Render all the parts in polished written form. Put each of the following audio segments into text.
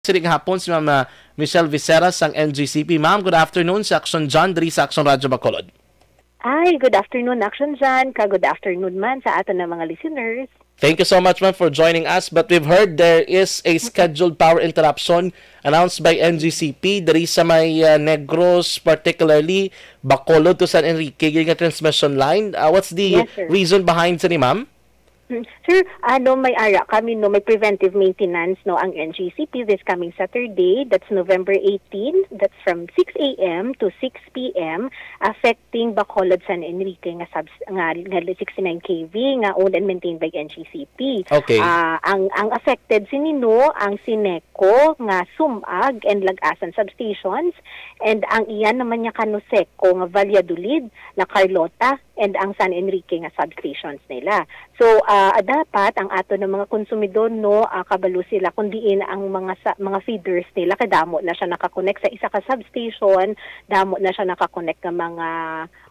Siring hapon si Ma'am Michelle Viceras sang NGCP. Ma'am, good afternoon sa Action John diri sa Action Radyo Bacolod. Ay, good afternoon, Action John. Good afternoon man sa aton na mga listeners. Thank you so much, ma'am, for joining us. But we've heard there is a scheduled power interruption announced by NGCP diri sa may Negros, particularly Bacolod to San Enrique, yung transmission line. What's the reason behind sa ni ma'am? Sir, may ara kami, may preventive maintenance, ang NGCP this coming Saturday. That's November 18. That's from 6 a.m. to 6 p.m. affecting Bacolod, San Enrique nga 69 kV nga owned and maintained by NGCP. Okay. Ang affected sinino ang Sineco nga Sumag and Lagasan substations, and ang iyan naman niya Canuseco nga Valladolid na Carlota and ang San Enrique nga substations nila. So dapat ang ato ng mga konsumidor kabalo sila kundiin ang mga feeders nila kay damo na siya nakakonect sa isa ka substation, damo na siya nakakonect ng mga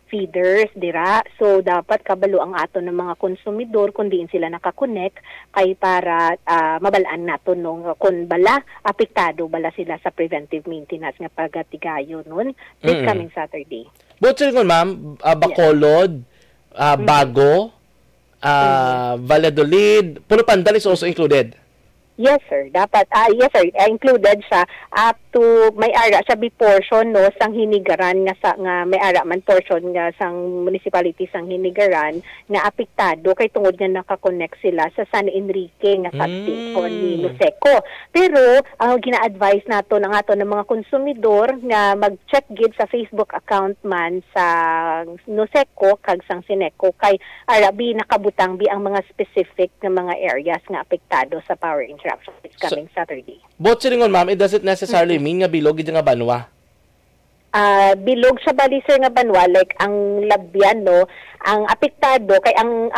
feeders dira. So dapat kabalo ang ato ng mga konsumidor kundiin sila nakakonect kay para mabalaan nato kung bala apektado bala sila sa preventive maintenance nga pagatigayo nun this coming Saturday. But ma'am, Bacolod, Bago, Valladolid, Puno Pandan is also included. Yes sir, dapat yes sir, included siya up to may ara siya bi portion sang Hinigaran nga may ara man portion nga sang municipality sang Hinigaran nga apektado kay tungod nga naka-connect sila sa San Enrique nga substation ni Nuseco. Pero ang gina-advise nato ng ato ng mga konsumidor nga mag-check gid sa Facebook account man sa Nuseco kag sang Sineco kay ara bi nakabutang bi ang mga specific nga mga areas nga apektado sa power interruption this coming Saturday. But siringon ma'am, it doesn't necessarily mean nga bilog ito nga banwa. Bilog sa baliser nga banwa, like ang labyan, ang apektado, kay ang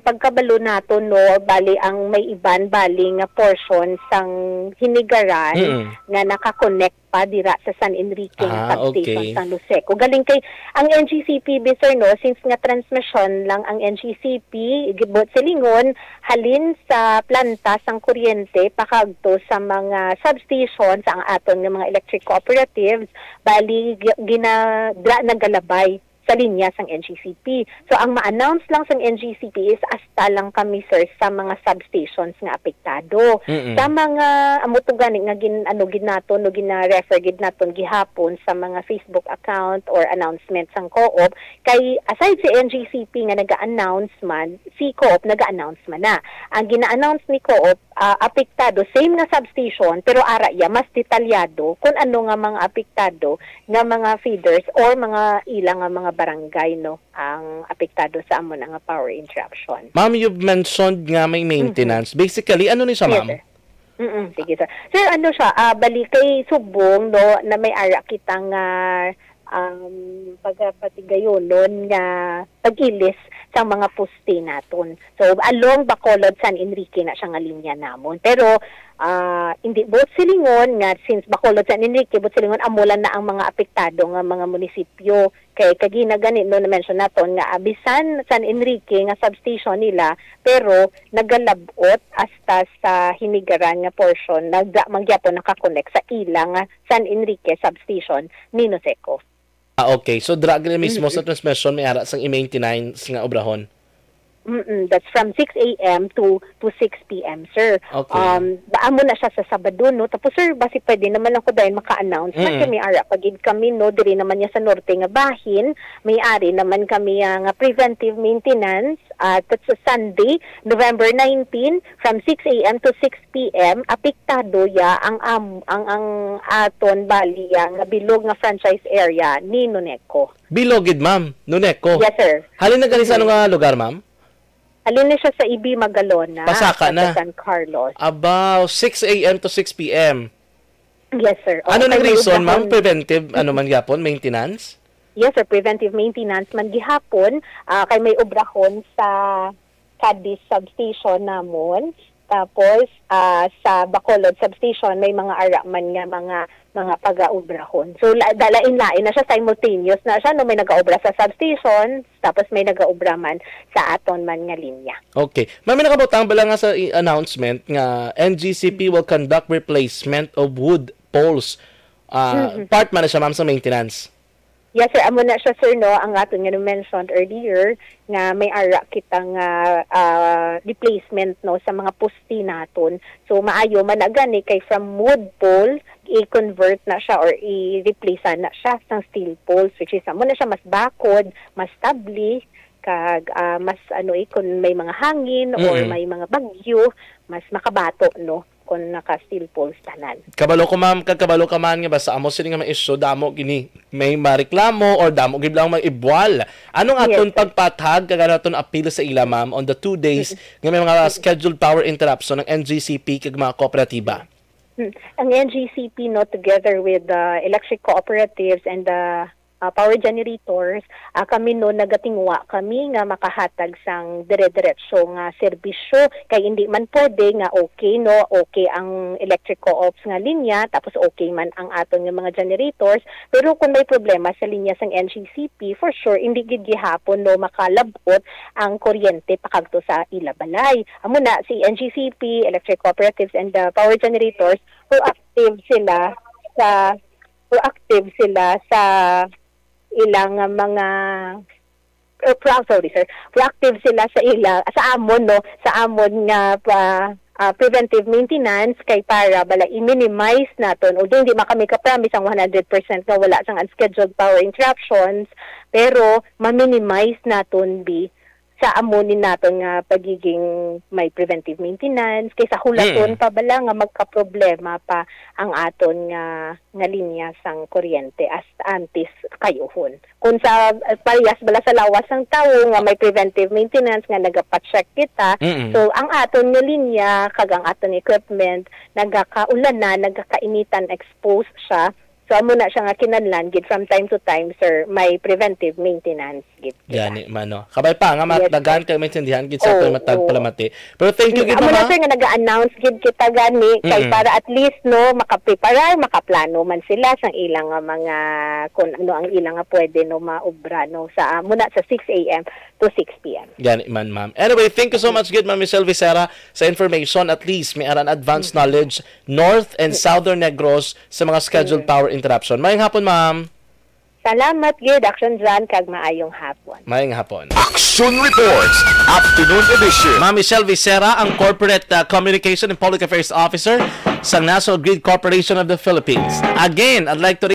pagkabalo nato, bali ang may iban, bali nga portion sang Hinigaran nga nakakonect pa dira sa San Enrique nga substation San Nuseco. Galing kay ang NGCP sir since nga transmission lang ang NGCP gibot silingon halin sa planta sang kuryente pakadto sa mga substations ang aton nga mga electric cooperatives bali nagalabay sa linya sang NGCP. So ang ma-announce lang sang NGCP is asta lang kami sir sa mga substations nga apektado. Sa mga amuto gani nga ginaton gina-refer gid naton gihapon sa mga Facebook account or announcement sang Co-op kay aside si NGCP nga naga-announce man, si Co-op naga-announce man na. Ang gina-announce ni Co-op apektado same nga substation pero ara ya mas detalyado kung ano nga mga apektado nga mga feeders or mga ilang nga mga barangay ang apektado sa amon nga power interruption. Ma'am, you've mentioned nga may maintenance. Basically, ano ni siya, ma'am? Yes, sige sir. Sir, siya? Bali kay subong na may ara kitang pagpatigayon nga pag-ilis sa mga poste naton. So along Bacolod, San Enrique na siya nga linya namon. Pero hindi bot silingon nga since Bacolod, San Enrique bot silingon amulan na ang mga apektado nga mga munisipyo kay kagina-gani na mention naton nga abisan San Enrique nga substation nila pero nagalabot hasta sa Hinigaran nga portion magyapon nakakonect sa ilang San Enrique substation ni Nuseco. Okay. So, drag na mismo sa transmission may ara sang i-maintenance nga obrahon? That's from 6 a.m. to 6 p.m. sir. Okay. Baamo na siya sa Sabado, Tapos sir, basi pwede naman ako dahil maka-announce. Kami ara pagid kami, diri naman niya sa norte nga bahin. May-ari naman kami nga preventive maintenance that's sa Sunday, November 19 from 6 a.m. to 6 p.m. Apektado ya ang aton bali nga bilog nga franchise area ni Nuneco. Bilogid, ma'am? Nuneco? Yes, sir. Halin na sa nga lugar, ma'am? Alin na siya sa Ibi Magalona. Pasaka na. San Carlos. About 6 a.m. to 6 p.m. Yes, sir. Ano nang reason, ma'am? Preventive, man gihapon? Maintenance? Yes, sir. Preventive maintenance man gihapon. Kay may obrahon sa Cadiz substation namon. Tapos sa Bacolod substation may mga araman nga mga pag-aubrahon. So dalain-lain na siya, simultaneous na siya no, may nag-aobra sa substation tapos may nag-aobra man sa aton man nga linya. Okay. Mami, nakabutang bala nga sa announcement nga NGCP will conduct replacement of wood poles. Part man na siya, ma'am, sa maintenance. Yes, sir. Amo na siya, sir, no, ang aton nga mentioned earlier nga may ara kitang replacement no sa mga posti naton. So maayo man na gani kay from wood pole i-convert na siya or i-replace na siya sang steel poles, which is amo na siya mas bakod, mas stably kag mas kung may mga hangin or may mga bagyo, mas makabato no kung naka-steel poles tanan. Kabalo ko, ma'am, kabalo ka man nga ba sa amo sila nga ma-issue, damo gini may mareklamo or damo gid lang may ibwal. Anong aton pagpatag kag aton appeal sa ila, ma'am, on the 2 days nga may mga scheduled power interruption ng NGCP kag mga kooperatiba? Ang NGCP no together with the electric cooperatives and the power generators, kami no nagatingwa kami nga makahatag sang dire-diretso nga serbisyo kay hindi man pwede nga okay ang electric co-ops nga linya tapos okay man ang aton nga mga generators, pero kung may problema sa linya sang NGCP, for sure hindi gid gihapon no makalabot ang kuryente pakadto sa ila balay. Amo na si NGCP, electric cooperatives and the power generators proactive sila sa ilang mga proactive sila sa amon nga preventive maintenance kay para bala i-minimize naton, although hindi man kami ka-promise ang 100% nga wala sang unscheduled power interruptions, pero ma-minimize naton sa amonin naton nga pagiging may preventive maintenance kaysa hulaton pa bala nga magka-problema pa ang aton nga linya sang kuryente as antes kayuhon. Kung sa parehas bala sa lawas ng tawo nga may preventive maintenance nga nagapacheck kita, so ang aton nga linya kag ang aton equipment nagakaulan na, nagakainitan, exposed siya. So amo na siya nga kinahanglan gid from time to time, sir, may preventive maintenance gid. Gani man no. Kabay pa nga matdagan kay maintindihan gid sa matag palamati. Pero thank you gid, mama. Amo na, ma'am, sir, nga naga-announce gid kita gani kay para at least no makaprepare, makaplano man sila sang ilang nga mga kung ano ang ilang nga pwede no maobra no sa muna sa 6 AM to 6 PM. Gani man, ma'am. Anyway, thank you so much gid, Ma'am Michelle Vicera, sa information. At least may aran advanced knowledge North and Southern Negros sa mga scheduled power interruption. Mayong hapon, ma'am. Salamat gid, Action Jan, kag maayong hapon. Mayong hapon. Action Reports, Afternoon Edition. Ma'am Michelle Vicera, ang Corporate Communication and Public Affairs Officer sa National Grid Corporation of the Philippines. Again, I'd like to